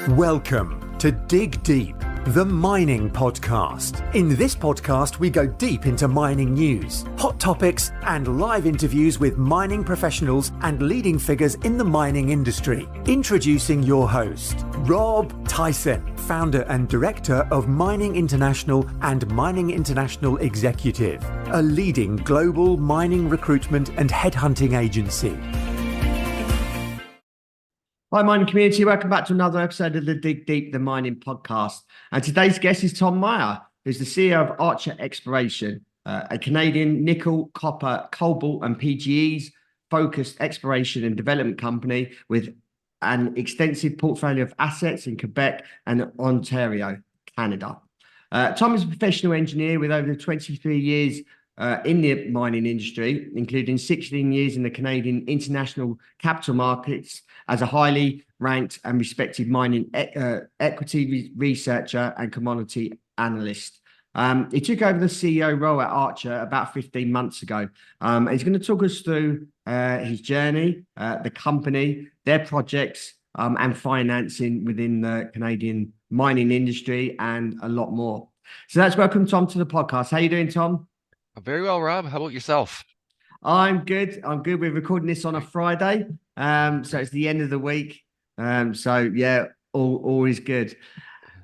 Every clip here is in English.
Welcome to Dig Deep, the mining podcast. In this podcast, we go deep into mining news, hot topics, and live interviews with mining professionals and leading figures in the mining industry. Introducing your host, Rob Tyson, founder and director of Mining International and Mining International Executive, a leading global mining recruitment and headhunting agency. Hi, mining community. Welcome back to another episode of the Dig Deep, the mining podcast. And today's guest is Tom Meyer, who's the CEO of Archer Exploration, a Canadian nickel, copper, cobalt, and PGEs focused exploration and development company with an extensive portfolio of assets in Quebec and Ontario, Canada. Tom is a professional engineer with over 23 years in the mining industry, including 16 years in the Canadian international capital markets as a highly ranked and respected mining equity researcher and commodity analyst. He took over the CEO role at Archer about 15 months ago. And he's going to talk us through his journey, the company, their projects, and financing within the Canadian mining industry, and a lot more. So let's welcome Tom to the podcast. How are you doing, Tom? Very well, Rob. How about yourself? I'm good. We're recording this on a Friday, so it's the end of the week. So yeah, all is good.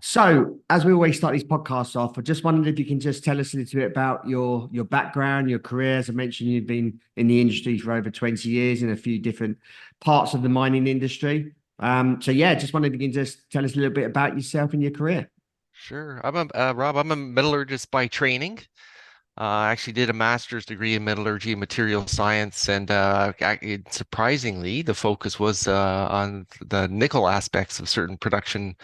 So as we always start these podcasts off, I just wondered if you can just tell us a little bit about your background, your career. As I mentioned, you've been in the industry for over 20 years in a few different parts of the mining industry. So yeah, just wondered if you can just tell us a little bit about yourself and your career. Sure. Rob, I'm a metallurgist by training. I actually did a master's degree in metallurgy and material science, and surprisingly, the focus was on the nickel aspects of certain production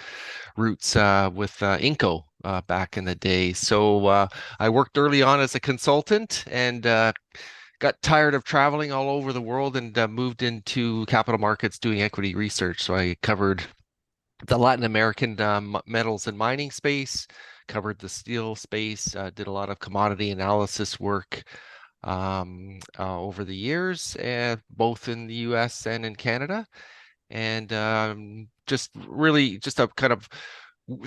routes with Inco back in the day. So I worked early on as a consultant and got tired of traveling all over the world and moved into capital markets doing equity research. So I covered the Latin American metals and mining space, covered the steel space, did a lot of commodity analysis work over the years, both in the US and in Canada. And just a kind of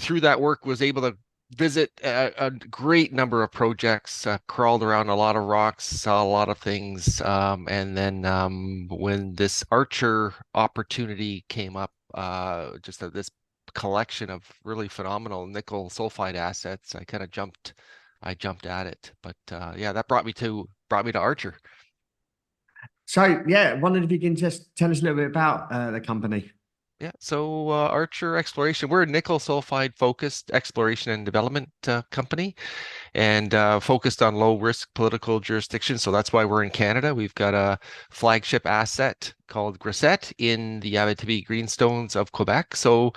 through that work was able to visit a great number of projects, crawled around a lot of rocks, saw a lot of things. And then when this Archer opportunity came up, this collection of really phenomenal nickel sulfide assets, I jumped at it. But yeah, that brought me to Archer. So yeah, wondered if you can just tell us a little bit about the company. Yeah, so Archer Exploration, we're a nickel sulfide focused exploration and development company, and focused on low risk political jurisdictions. So that's why we're in Canada. We've got a flagship asset called Grasset in the Abitibi Greenstones of Quebec. So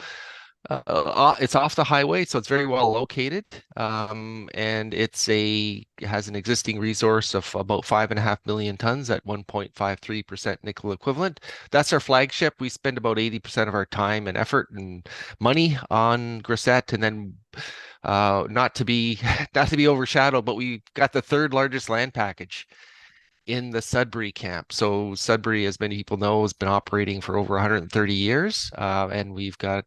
it's off the highway, so it's very well located, and it has an existing resource of about 5.5 million tons at 1.53% nickel equivalent. That's our flagship. We spend about 80% of our time and effort and money on Grasset, and then not to be overshadowed, but we got the third largest land package in the Sudbury camp. So Sudbury, as many people know, has been operating for over 130 years, and we've got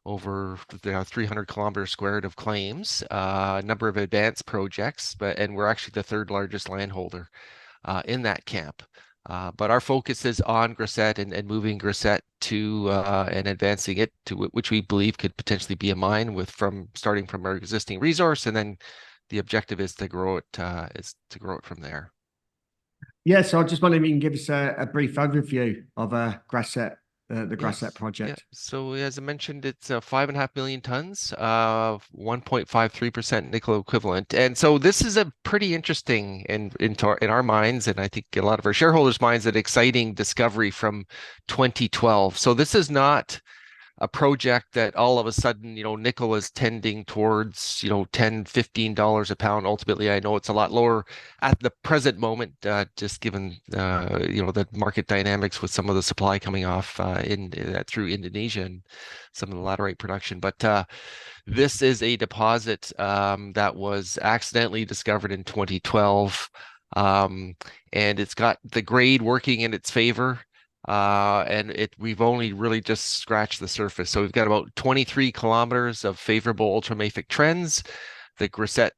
over 300 kilometers squared of claims, a number of advanced projects, and we're actually the third largest landholder in that camp. But our focus is on Grasset and moving Grasset to and advancing it to which we believe could potentially be a mine starting from our existing resource, and then the objective is to grow it from there. Yeah, so I just wondering if you can give us a brief overview of Grasset, the Grasset Project. Yeah. So as I mentioned, it's 5.5 million tons of 1.53% nickel equivalent. And so this is a pretty interesting in our minds, and I think a lot of our shareholders' minds, an exciting discovery from 2012. So this is not a project that all of a sudden, nickel is tending towards, $10, $15 a pound. Ultimately, I know it's a lot lower at the present moment, just given, the market dynamics with some of the supply coming off through Indonesia and some of the laterite production. But this is a deposit that was accidentally discovered in 2012, and it's got the grade working in its favor. and we've only really just scratched the surface. So we've got about 23 kilometers of favorable ultramafic trends. The Grasset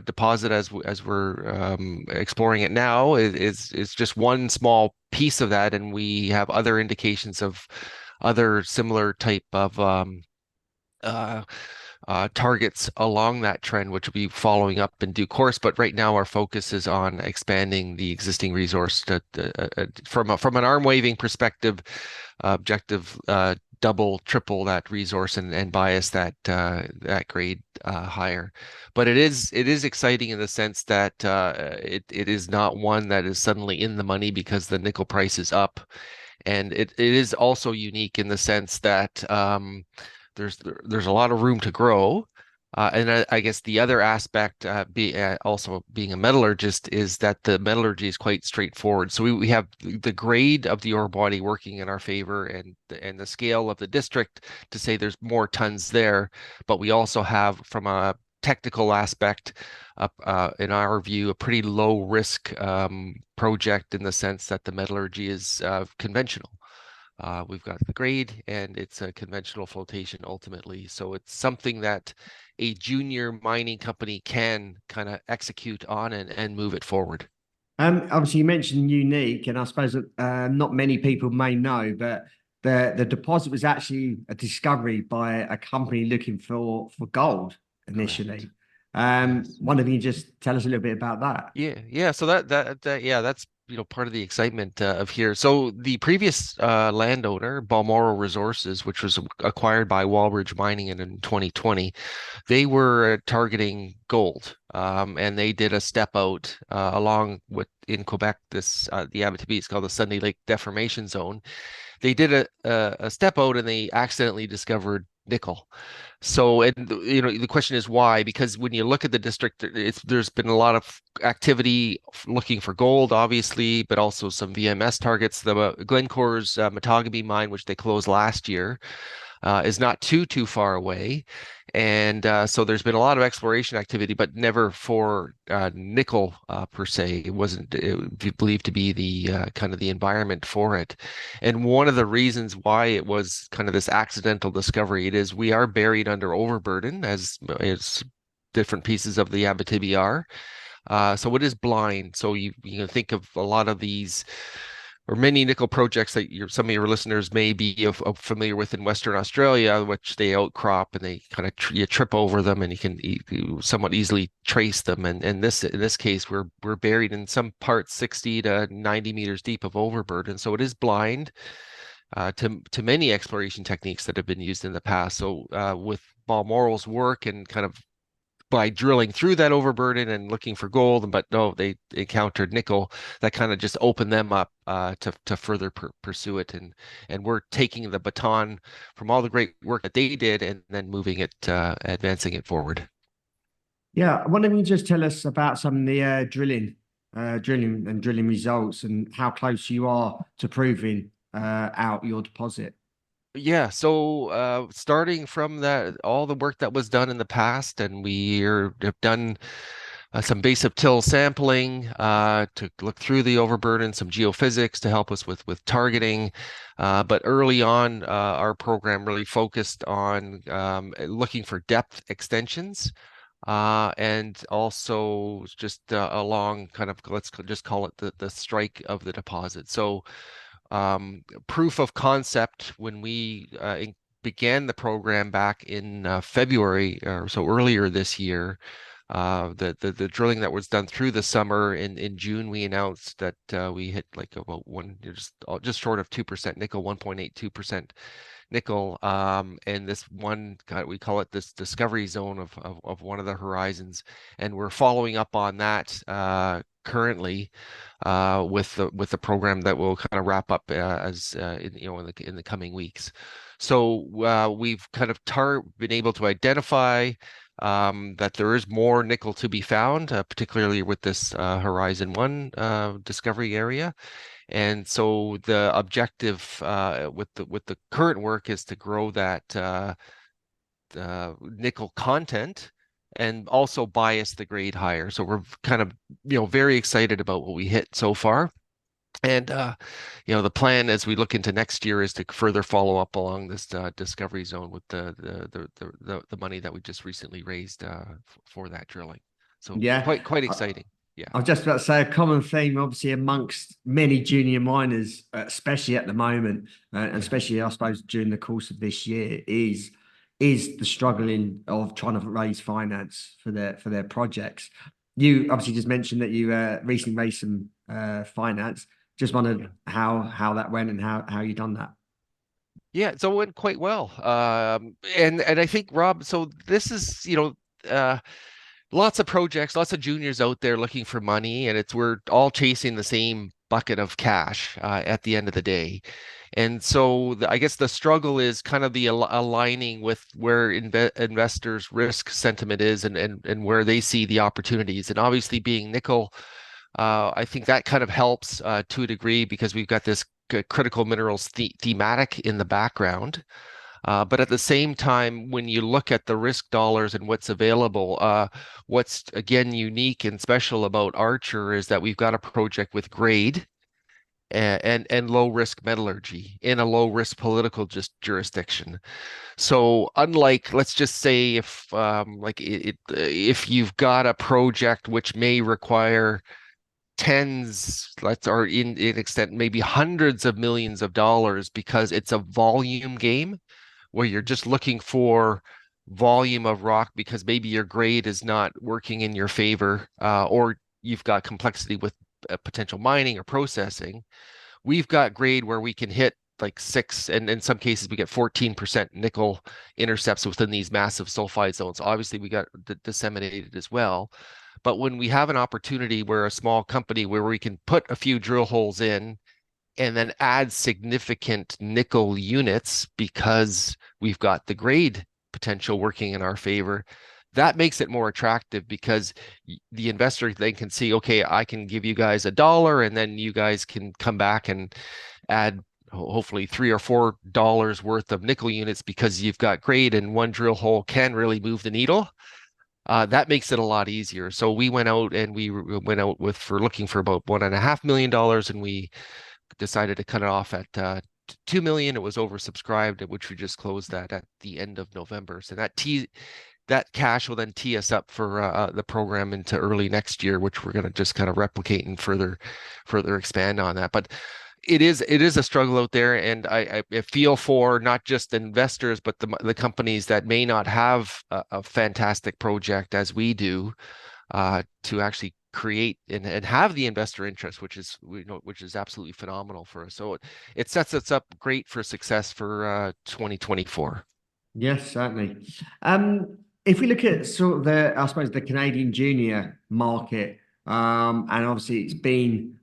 deposit, as we're exploring it now, is just one small piece of that, and we have other indications of other similar type of uh, targets along that trend, which will be following up in due course. But right now, our focus is on expanding the existing resource from an arm waving perspective, objective double, triple that resource and bias that grade higher. But it is exciting in the sense that it is not one that is suddenly in the money because the nickel price is up. And it is also unique in the sense that there's a lot of room to grow. And I guess the other aspect, also being a metallurgist, is that the metallurgy is quite straightforward. So we have the grade of the ore body working in our favor, and the scale of the district to say there's more tons there. But we also have, from a technical aspect, in our view, a pretty low risk project in the sense that the metallurgy is conventional. We've got the grade, and it's a conventional flotation ultimately. So it's something that a junior mining company can kind of execute on and move it forward. Obviously, you mentioned unique, and I suppose that not many people may know, but the deposit was actually a discovery by a company looking for gold initially. Correct. Yes. One of you just tell us a little bit about that. Yeah. So yeah, that's part of the excitement of here. So the previous landowner, Balmoral Resources, which was acquired by Wallbridge Mining in 2020, they were targeting gold, and they did a step out along with in Quebec. The Abitibi is called the Sunday Lake Deformation Zone. They did a step out and they accidentally discovered nickel. So, and the question is why? Because when you look at the district, there's been a lot of activity looking for gold, obviously, but also some VMS targets. The Glencore's Matagami mine, which they closed last year, is not too far away. And so there's been a lot of exploration activity, but never for nickel per se. It wasn't believed to be the kind of the environment for it. And one of the reasons why it was kind of this accidental discovery, it is we are buried under overburden as different pieces of the Abitibi are. So it is blind. So you can think of a lot of these or many nickel projects that some of your listeners may be familiar with in Western Australia, which they outcrop and they kind of you trip over them and you somewhat easily trace them. And in this case, we're buried in some parts 60 to 90 meters deep of overburden, so it is blind to many exploration techniques that have been used in the past. So with Balmoral's work and kind of by drilling through that overburden and looking for gold, but no, they encountered nickel. That kind of just opened them up to further pursue it, and we're taking the baton from all the great work that they did and then moving it, advancing it forward. Yeah, why don't you just tell us about some of the drilling results and how close you are to proving out your deposit? Yeah, so starting from that, all the work that was done in the past, and have done some base of till sampling to look through the overburden, some geophysics to help us with targeting. But early on, our program really focused on looking for depth extensions. And also just along kind of, let's just call it the strike of the deposit. So proof of concept when we began the program back in February or so earlier this year. The drilling that was done through the summer in June, we announced that we hit like about just short of 2% nickel, 1.82% nickel, and this one we call it this discovery zone of one of the horizons, and we're following up on that currently with the program that will kind of wrap up as in the coming weeks. So we've kind of been able to identify that there is more nickel to be found, particularly with this Horizon 1 discovery area. And so the objective with the current work is to grow that nickel content and also bias the grade higher. So we're kind of very excited about what we hit so far. And the plan as we look into next year is to further follow up along this discovery zone with the money that we just recently raised for that drilling. So Yeah. quite exciting. Yeah. I was just about to say a common theme, obviously, amongst many junior miners, especially at the moment, and especially, I suppose, during the course of this year, is the struggling of trying to raise finance for their projects. You obviously just mentioned that you recently raised some finance. Just wondered how that went and how you done that. Yeah, so it went quite well. And I think Rob, so this is, lots of projects, lots of juniors out there looking for money, and we're all chasing the same bucket of cash at the end of the day. And so I guess the struggle is kind of the aligning with where investors' risk sentiment is and where they see the opportunities. And obviously, being nickel, I think that kind of helps to a degree because we've got this critical minerals thematic in the background. But at the same time, when you look at the risk dollars and what's available, what's again unique and special about Archer is that we've got a project with grade and low risk metallurgy in a low risk political jurisdiction. So unlike, let's just say, if you've got a project which may require tens, or in extent maybe hundreds of millions of dollars because it's a volume game where you're just looking for volume of rock because maybe your grade is not working in your favor, or you've got complexity with potential mining or processing. We've got grade where we can hit like 6, and in some cases we get 14% nickel intercepts within these massive sulfide zones. Obviously, we got disseminated as well. But when we have an opportunity where a small company where we can put a few drill holes in and then add significant nickel units because we've got the grade potential working in our favor, that makes it more attractive because the investor then can see, okay, I can give you guys $1 and then you guys can come back and add hopefully $3 or $4 worth of nickel units because you've got grade and one drill hole can really move the needle. That makes it a lot easier. So we went out and we went out for looking for about $1.5 million, and we decided to cut it off at 2 million. It was oversubscribed, which we just closed that at the end of November. So that cash will then tee us up for the program into early next year, which we're going to just kind of replicate and further expand on that. But it is a struggle out there, and I feel for not just investors but the companies that may not have a fantastic project as we do, to actually create and have the investor interest, which is absolutely phenomenal for us. So it sets us up great for success for 2024. Yes, certainly. If we look at sort of I suppose the Canadian junior market, and obviously it's been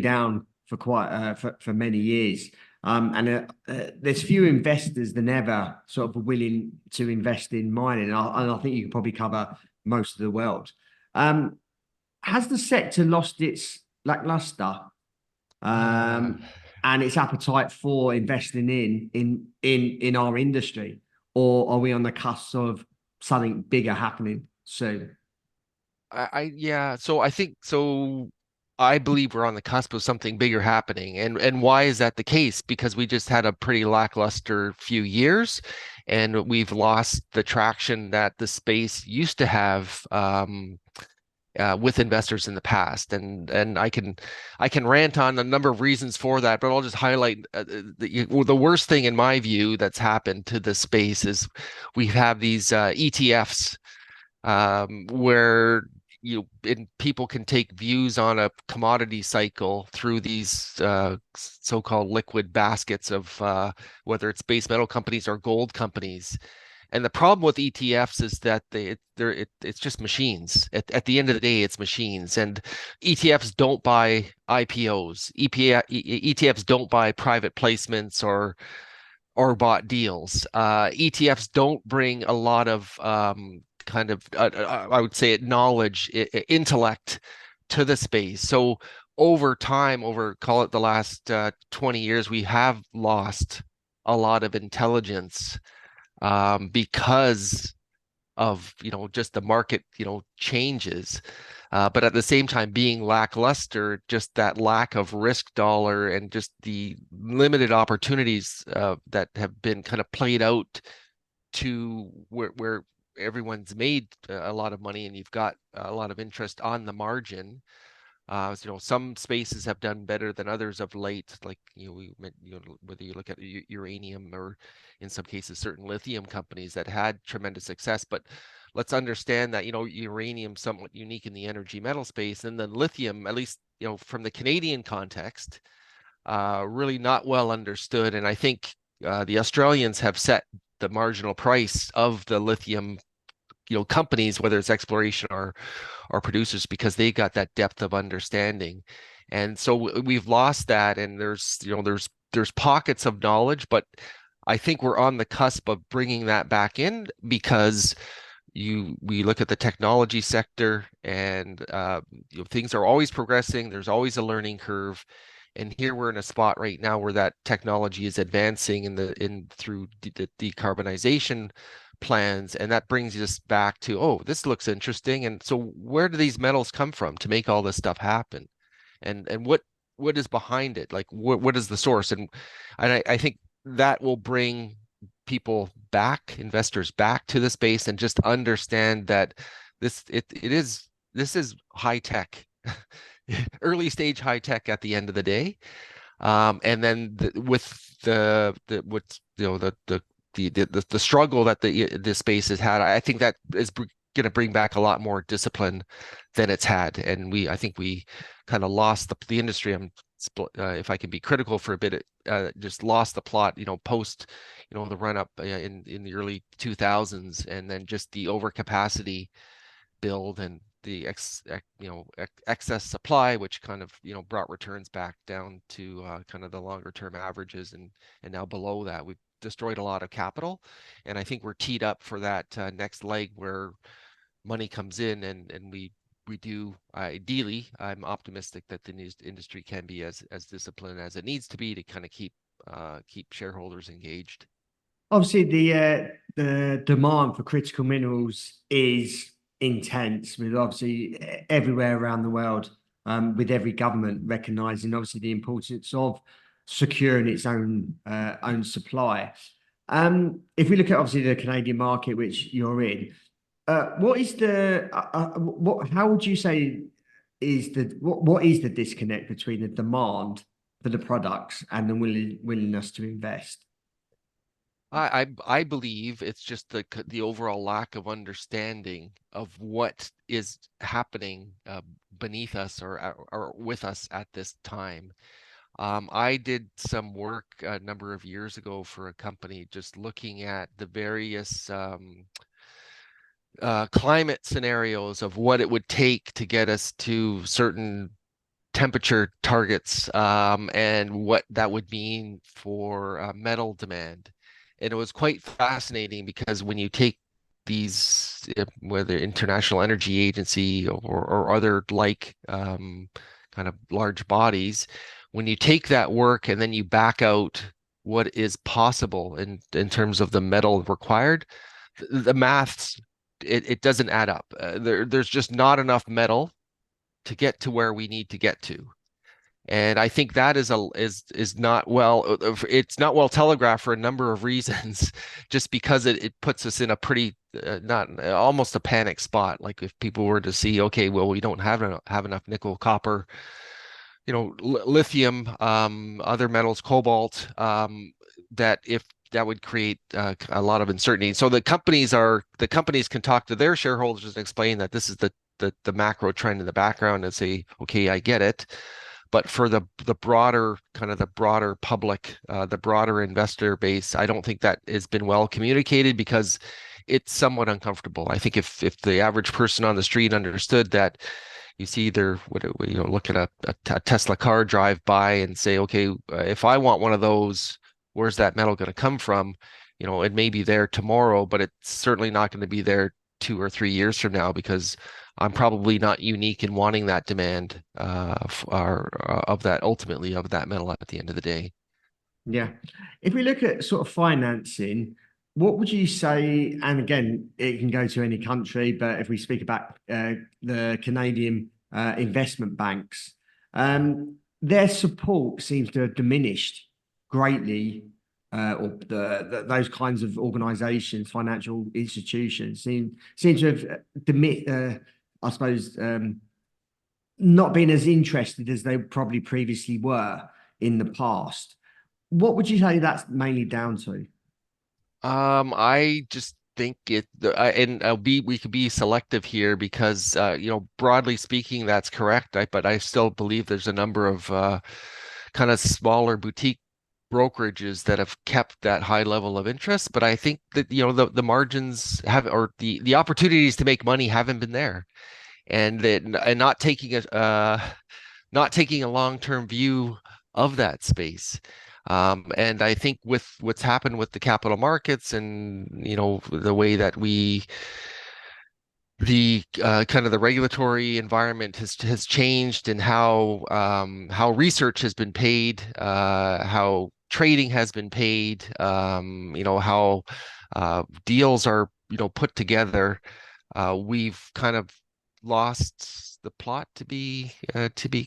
down for quite for many years. And there's fewer investors than ever sort of willing to invest in mining. And I think you can probably cover most of the world. Has the sector lost its lackluster and its appetite for investing in our industry, or are we on the cusp of something bigger happening soon? So I believe we're on the cusp of something bigger happening. And why is that the case? Because we just had a pretty lackluster few years, and we've lost the traction that the space used to have with investors in the past. And I can rant on a number of reasons for that, but I'll just highlight the worst thing in my view that's happened to the space is we have these ETFs, where people can take views on a commodity cycle through these so-called liquid baskets of whether it's base metal companies or gold companies. And the problem with ETFs is that it's just machines. At the end of the day, it's machines. And ETFs don't buy IPOs. ETFs don't buy private placements or bought deals. ETFs don't bring a lot of I would say knowledge, intellect to the space. So over time, call it the last 20 years, we have lost a lot of intelligence because of just the market changes. but at the same time being lackluster, just that lack of risk dollar and just the limited opportunities that have been kind of played out to where everyone's made a lot of money and you've got a lot of interest on the margin. Some spaces have done better than others of late, like whether you look at uranium or in some cases certain lithium companies that had tremendous success. But let's understand that uranium somewhat unique in the energy metal space, and then lithium, at least from the Canadian context, really not well understood. And I think the Australians have set the marginal price of the lithium companies, whether it's exploration or producers, because they got that depth of understanding. And so we've lost that, and there's pockets of knowledge, but I think we're on the cusp of bringing that back in, because we look at the technology sector, and things are always progressing. There's always a learning curve, and here we're in a spot right now where that technology is advancing through the decarbonization plans, and that brings us back to, oh, this looks interesting, and so where do these metals come from to make all this stuff happen, and what is behind it, like what is the source, and I think that will bring people back, investors back to the space, and just understand that this is high tech, early stage high tech at the end of the day. And then with the struggle that the space has had, I think that is going to bring back a lot more discipline than it's had. And I think we kind of lost the industry. If I can be critical for a bit, just lost the plot, post, the run up in the early 2000s, and then just the overcapacity build and the excess supply, which kind of brought returns back down to kind of the longer term averages, and now below that. We've destroyed a lot of capital, and I think we're teed up for that next leg where money comes in, and we do, ideally, I'm optimistic that the industry can be as disciplined as it needs to be to kind of keep shareholders engaged. Obviously, the demand for critical minerals is intense, with obviously everywhere around the world, with every government recognizing obviously the importance of securing its own supply. If we look at obviously the Canadian market, which you're in, what is how would you say what is the disconnect between the demand for the products and the willingness to invest? I believe it's just the overall lack of understanding of what is happening beneath us or with us at this time. I did some work a number of years ago for a company, just looking at the various climate scenarios of what it would take to get us to certain temperature targets, and what that would mean for metal demand. And it was quite fascinating, because when you take these, whether International Energy Agency or other kind of large bodies, when you take that work and then you back out what is possible in terms of the metal required, the maths, it doesn't add up. There's just not enough metal to get to where we need to get to. And I think that is not well, it's not well telegraphed for a number of reasons, just because it puts us in a pretty not almost a panic spot. Like if people were to see, okay, well, we don't have enough nickel, copper, lithium, other metals, cobalt, that would create a lot of uncertainty. So the companies can talk to their shareholders and explain that this is the macro trend in the background, and say, okay, I get it. But for the broader public, the broader investor base, I don't think that has been well communicated, because it's somewhat uncomfortable. I think if the average person on the street understood that, you see either look at a Tesla car drive by and say, okay, if I want one of those, where's that metal going to come from? It may be there tomorrow, but it's certainly not going to be there 2 or 3 years from now, because I'm probably not unique in wanting that demand of that metal at the end of the day. Yeah. If we look at sort of financing, what would you say? And again, it can go to any country, but if we speak about the Canadian investment banks. Their support seems to have diminished greatly, or those kinds of organisations, financial institutions, seem to have, I suppose, not been as interested as they probably previously were in the past. What would you say that's mainly down to? I just think we could be selective here because broadly speaking, that's correct. But I still believe there's a number of kind of smaller boutique brokerages that have kept that high level of interest. But I think that the margins have, or the opportunities to make money haven't been there, and not taking a long-term view of that space. And I think with what's happened with the capital markets and the way that the kind of the regulatory environment has changed, and how research has been paid, how trading has been paid, how deals are put together. We've kind of lost the plot to be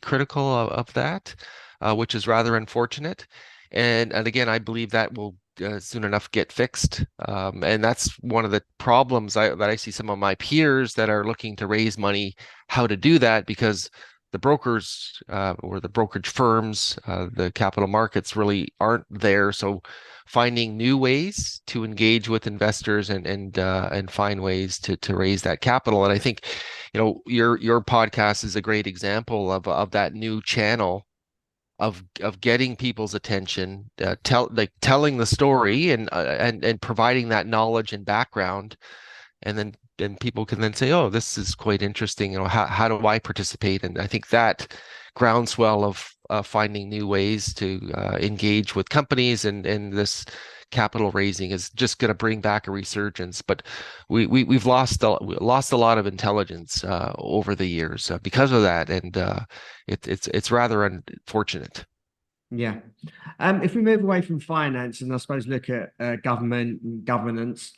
critical of that, which is rather unfortunate. And again, I believe that will soon enough get fixed. And that's one of the problems that I see some of my peers that are looking to raise money, how to do that, because the brokers or the brokerage firms, the capital markets really aren't there. So finding new ways to engage with investors and find ways to raise that capital. And I think, your podcast is a great example of that new channel of getting people's attention, telling the story and providing that knowledge and background, and then people can then say, oh, this is quite interesting. How do I participate? And I think that groundswell of finding new ways to engage with companies and this capital raising is just going to bring back a resurgence. But we've lost a lot of intelligence over the years because of that, and it's rather unfortunate. Yeah. If we move away from finance and I suppose look at government and governance,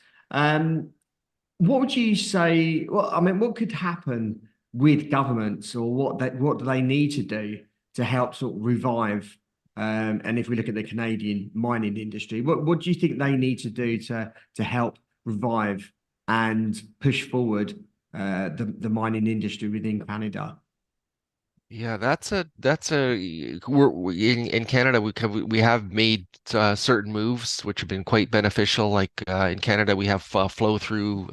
what would you say? Well, I mean, what could happen with governments, or what do they need to do to help sort of revive? And if we look at the Canadian mining industry, what do you think they need to do to help revive and push forward the mining industry within Canada? Yeah, we're in Canada. We have made certain moves which have been quite beneficial. Like in Canada, we have flow through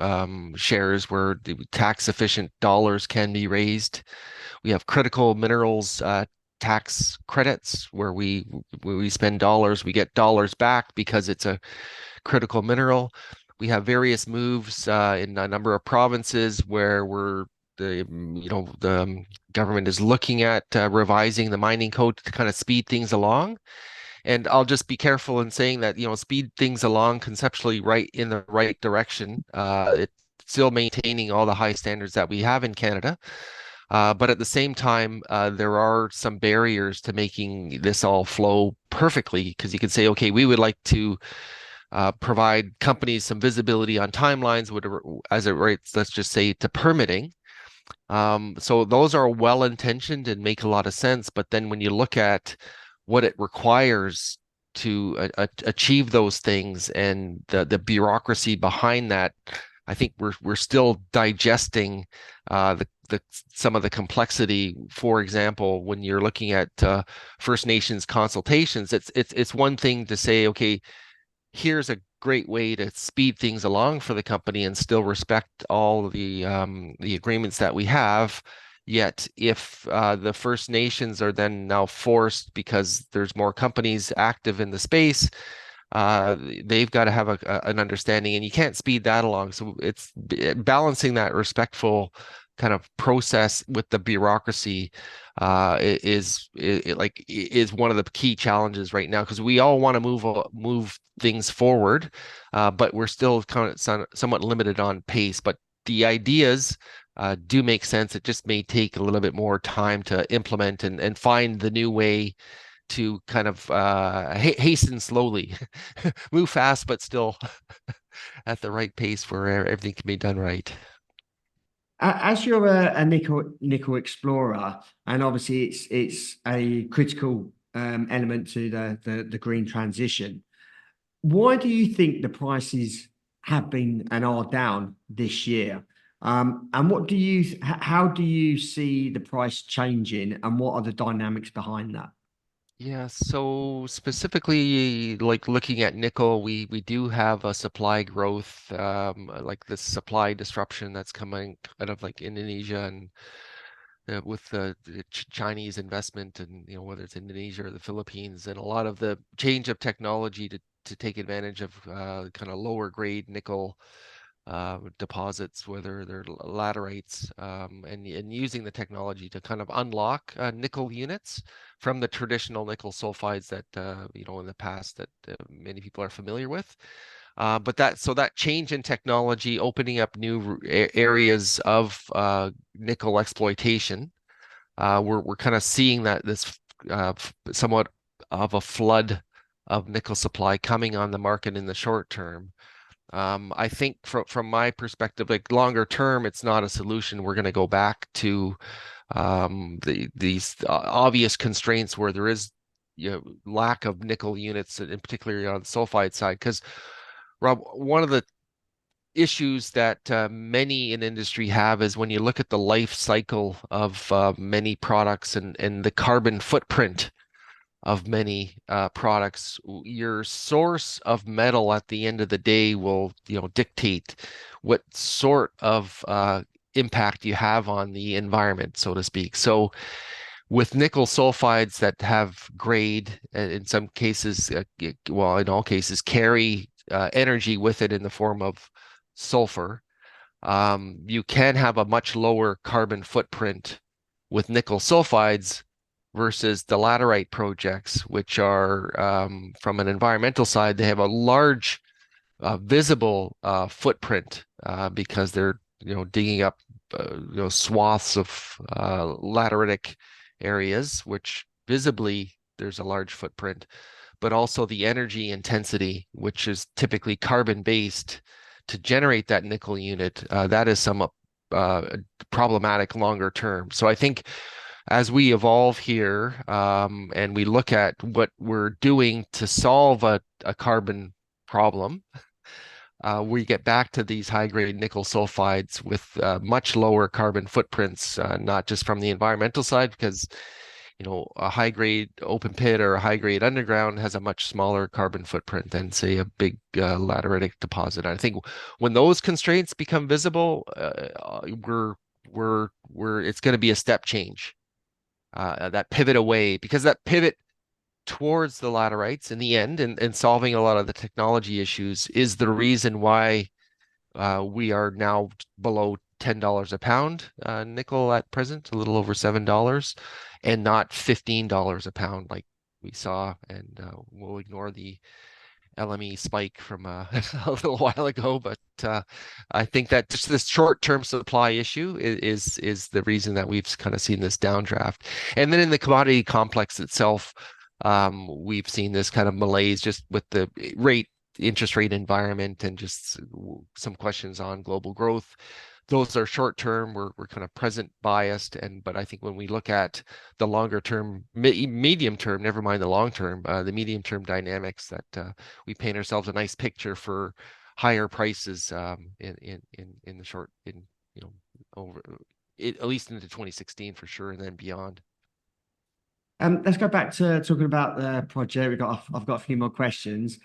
shares where the tax efficient dollars can be raised. We have critical minerals tax credits where we spend dollars, we get dollars back because it's a critical mineral. We have various moves in a number of provinces where the government is looking at revising the mining code to kind of speed things along. And I'll just be careful in saying that, speed things along conceptually right in the right direction. It's still maintaining all the high standards that we have in Canada. But at the same time, there are some barriers to making this all flow perfectly, because you could say, okay, we would like to provide companies some visibility on timelines as it relates, let's just say, to permitting. So those are well-intentioned and make a lot of sense. But then when you look at what it requires to achieve those things and the bureaucracy behind that, I think we're still digesting some of the complexity. For example, when you're looking at First Nations consultations, it's one thing to say, okay, here's a great way to speed things along for the company and still respect all the agreements that we have. Yet, if the First Nations are then now forced, because there's more companies active in the space, they've got to have an understanding, and you can't speed that along. So it's balancing that respectful kind of process with the bureaucracy is one of the key challenges right now, because we all want to move things forward, but we're still kind of somewhat limited on pace. But the ideas do make sense. It just may take a little bit more time to implement and find the new way to kind of hasten slowly, move fast, but still at the right pace where everything can be done right. As you're a nickel explorer, and obviously it's a critical element to the green transition. Why do you think the prices have been and are down this year? And how do you see the price changing, and what are the dynamics behind that? Yeah, so specifically, like looking at nickel, we do have a supply growth, like the supply disruption that's coming out of like Indonesia and with the Chinese investment, and whether it's Indonesia or the Philippines, and a lot of the change of technology to take advantage of kind of lower grade nickel deposits, whether they're laterites, and using the technology to kind of unlock nickel units from the traditional nickel sulfides that in the past that many people are familiar with. But that change in technology, opening up new areas of nickel exploitation, we're kind of seeing that this somewhat of a flood of nickel supply coming on the market in the short term. I think from my perspective, like longer term, it's not a solution. We're going to go back to these obvious constraints where there is lack of nickel units, and particularly on the sulfide side. Because Rob, one of the issues that many in industry have is when you look at the life cycle of many products and the carbon footprint of many products, your source of metal at the end of the day will, dictate what sort of impact you have on the environment, so to speak. So with nickel sulfides that have grade, in some cases, well, in all cases, carry energy with it in the form of sulfur, you can have a much lower carbon footprint with nickel sulfides versus the laterite projects, which are from an environmental side, they have a large visible footprint because they're digging up swaths of lateritic areas, which visibly there's a large footprint, but also the energy intensity, which is typically carbon based to generate that nickel unit, that is somewhat problematic longer term. So I think as we evolve here, and we look at what we're doing to solve a carbon problem, we get back to these high-grade nickel sulfides with much lower carbon footprints, not just from the environmental side, because a high-grade open pit or a high-grade underground has a much smaller carbon footprint than, say, a big lateritic deposit. I think when those constraints become visible, it's going to be a step change. That pivot away, because that pivot towards the laterites in the end, and solving a lot of the technology issues, is the reason why we are now below $10 a pound nickel at present, a little over $7, and not $15 a pound like we saw. And we'll ignore the LME spike from a little while ago, but I think that just this short-term supply issue is the reason that we've kind of seen this downdraft. And then in the commodity complex itself, we've seen this kind of malaise just with the interest rate environment, and just some questions on global growth. Those are short term. We're kind of present biased, but I think when we look at the longer term, medium term, never mind the long term, the medium term dynamics, that we paint ourselves a nice picture for higher prices in the short, over at least into 2016 for sure, and then beyond. Let's go back to talking about the project. I've got a few more questions.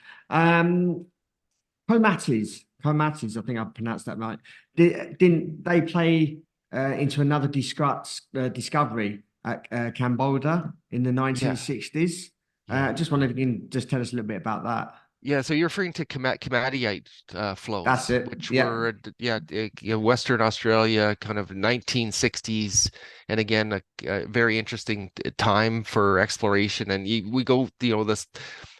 Comatis, I think I pronounced that right. Didn't they play into another discovery at Cambodia in the 1960s? Yeah. Just wonder if you can just tell us a little bit about that. Yeah, so you're referring to komatiite flows, That's it. which Yeah. were Western Australia, kind of 1960s, and again a very interesting time for exploration. And we go, this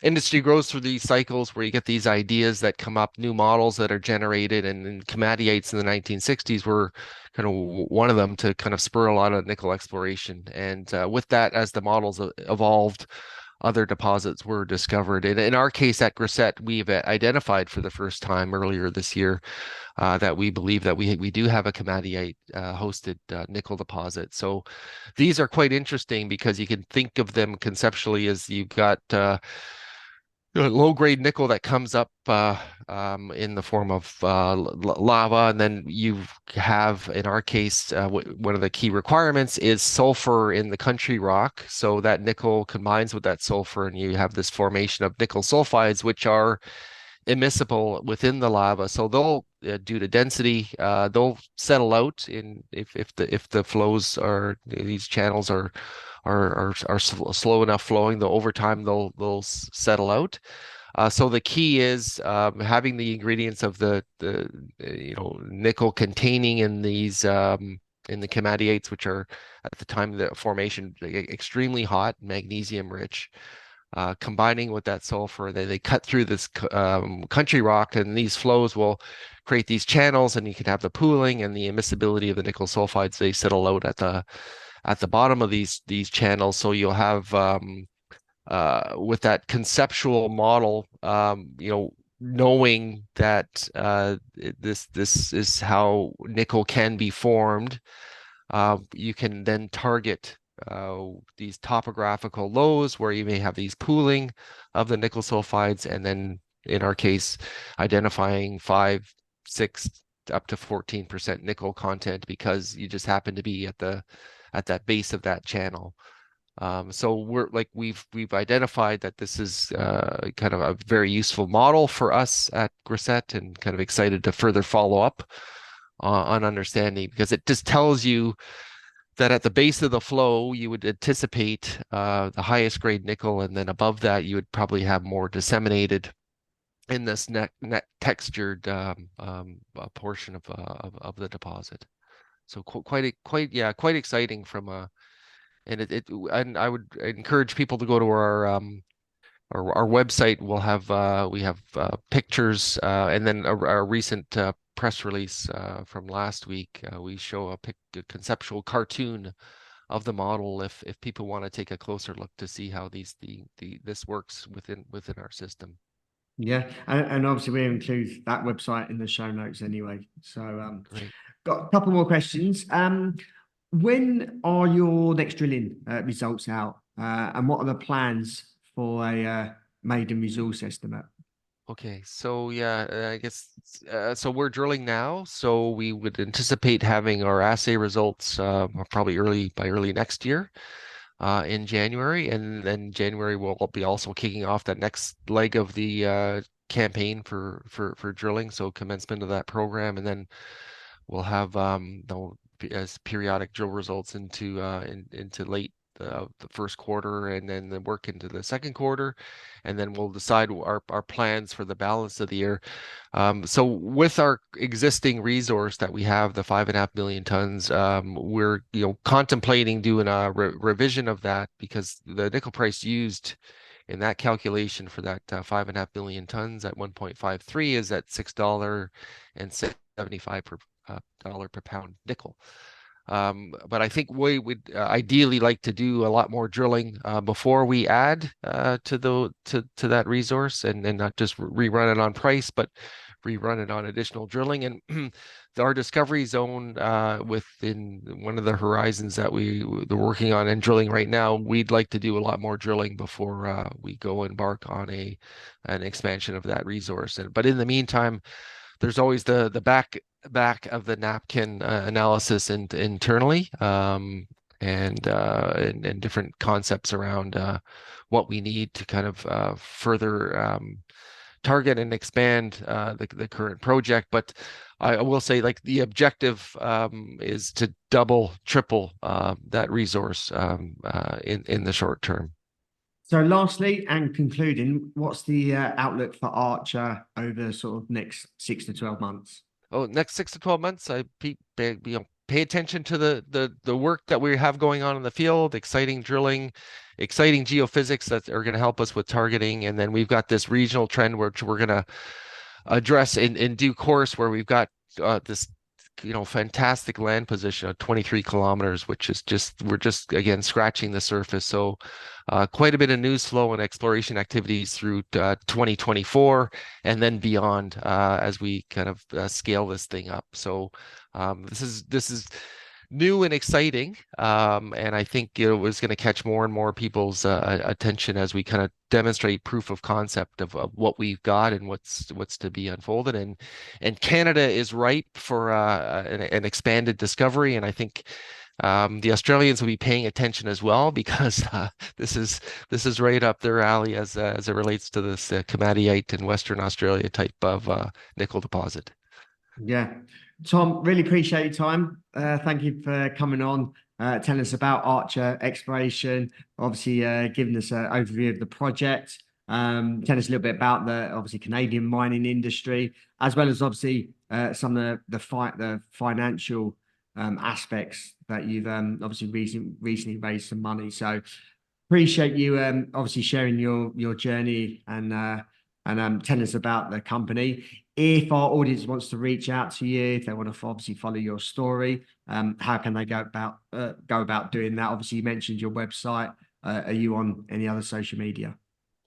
industry grows through these cycles where you get these ideas that come up, new models that are generated, and komatiites in the 1960s were kind of one of them to kind of spur a lot of nickel exploration. And with that, as the models evolved, other deposits were discovered. And in our case at Grasset, we've identified for the first time earlier this year that we believe that we do have a komatiite hosted nickel deposit. So these are quite interesting because you can think of them conceptually as you've got low grade nickel that comes up in the form of lava, and then you have, in our case, one of the key requirements is sulfur in the country rock. So that nickel combines with that sulfur, and you have this formation of nickel sulfides, which are immiscible within the lava. So they'll, due to density, they'll settle out in if the flows are, these channels are slow enough flowing, though over time they'll settle out. So the key is having the ingredients of the nickel containing in these in the komatiites, which are at the time of the formation extremely hot, magnesium rich. Combining with that sulfur, they cut through this country rock, and these flows will create these channels, and you can have the pooling and the immiscibility of the nickel sulfides. They settle out at the bottom of these channels. So you'll have with that conceptual model, knowing that this is how nickel can be formed, you can then target these topographical lows where you may have these pooling of the nickel sulfides, and then in our case identifying 5, 6 up to 14% nickel content because you just happen to be at that base of that channel. So we've identified that this is kind of a very useful model for us at Grasset, and kind of excited to further follow up on understanding, because it just tells you that at the base of the flow, you would anticipate the highest grade nickel, and then above that, you would probably have more disseminated in this net textured portion of the deposit. So quite exciting from a, and I would encourage people to go to our website. We have pictures, and then our recent press release from last week. We show a conceptual cartoon of the model if people want to take a closer look to see how this works within our system. Yeah, and obviously we include that website in the show notes anyway. So Great. got a couple more questions. When are your next drilling results out, and what are the plans for a maiden resource estimate? Okay, so yeah, I guess so we're drilling now, so we would anticipate having our assay results probably by early next year in January, and then January we'll be also kicking off that next leg of the campaign for drilling, so commencement of that program, and then we'll have as periodic drill results into late the first quarter, and then the work into the second quarter, and then we'll decide our plans for the balance of the year. So with our existing resource that we have, the 5.5 million tons, we're contemplating doing a revision of that, because the nickel price used in that calculation for that 5.5 million tons at 1.53 is at $6.75 per pound nickel. But I think we would ideally like to do a lot more drilling before we add to that resource, and not just rerun it on price, but rerun it on additional drilling. And our discovery zone within one of the horizons that they're working on and drilling right now, we'd like to do a lot more drilling before we go embark on an expansion of that resource. But in the meantime, there's always the back of the napkin analysis internally, and different concepts around what we need to kind of further target and expand the current project. But I will say, like, the objective is to double, triple that resource in the short term. So lastly, and concluding, what's the outlook for Archer over sort of next 6 to 12 months? Oh, next 6 to 12 months, pay attention to the work that we have going on in the field, exciting drilling, exciting geophysics that are going to help us with targeting. And then we've got this regional trend which we're going to address in due course, where we've got this fantastic land position of 23 kilometers, which is we're just again scratching the surface. So quite a bit of news flow and exploration activities through 2024 and then beyond as we kind of scale this thing up. So this is new and exciting, and I think it was going to catch more and more people's attention as we kind of demonstrate proof of concept of what we've got and what's to be unfolded. And Canada is ripe for an expanded discovery, and I think the Australians will be paying attention as well, because this is right up their alley as it relates to this komatiite in Western Australia type of nickel deposit. Yeah. Tom, really appreciate your time. Thank you for coming on, telling us about Archer Exploration, obviously giving us an overview of the project, telling us a little bit about the obviously Canadian mining industry, as well as obviously some of the financial aspects that you've obviously recently raised some money. So appreciate you obviously sharing your journey and telling us about the company. If our audience wants to reach out to you, if they want to obviously follow your story, how can they go about doing that? Obviously, you mentioned your website. Are you on any other social media?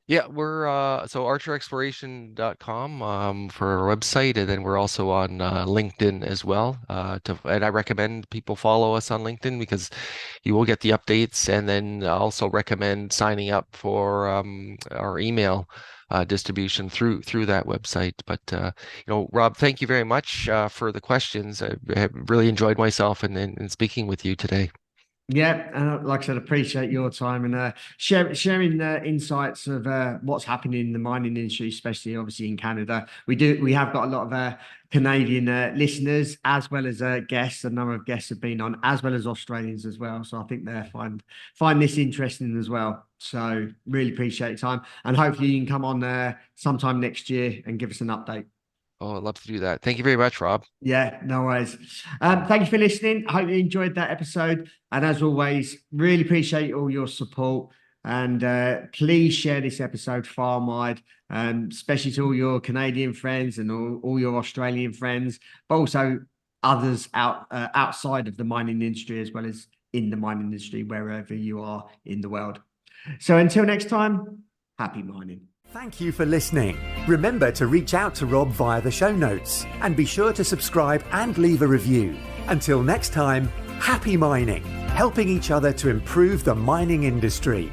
Yeah, we're so archerexploration.com for our website, and then we're also on LinkedIn as well. And I recommend people follow us on LinkedIn because you will get the updates, and then I also recommend signing up for our email distribution through that website. But Rob, thank you very much for the questions. I have really enjoyed myself in speaking with you today. Yeah, and like I said, appreciate your time and sharing insights of what's happening in the mining industry, especially obviously in Canada. We have got a lot of Canadian listeners as well as guests. A number of guests have been on, as well as Australians as well. So I think they find this interesting as well. So really appreciate your time, and hopefully you can come on sometime next year and give us an update. Oh, I'd love to do that. Thank you very much, Rob. Yeah, no worries. Thank you for listening. I hope you enjoyed that episode. And as always, really appreciate all your support. And please share this episode far and wide, especially to all your Canadian friends and all your Australian friends, but also others outside of the mining industry, as well as in the mining industry, wherever you are in the world. So until next time, happy mining. Thank you for listening. Remember to reach out to Rob via the show notes, and be sure to subscribe and leave a review. Until next time, happy mining, helping each other to improve the mining industry.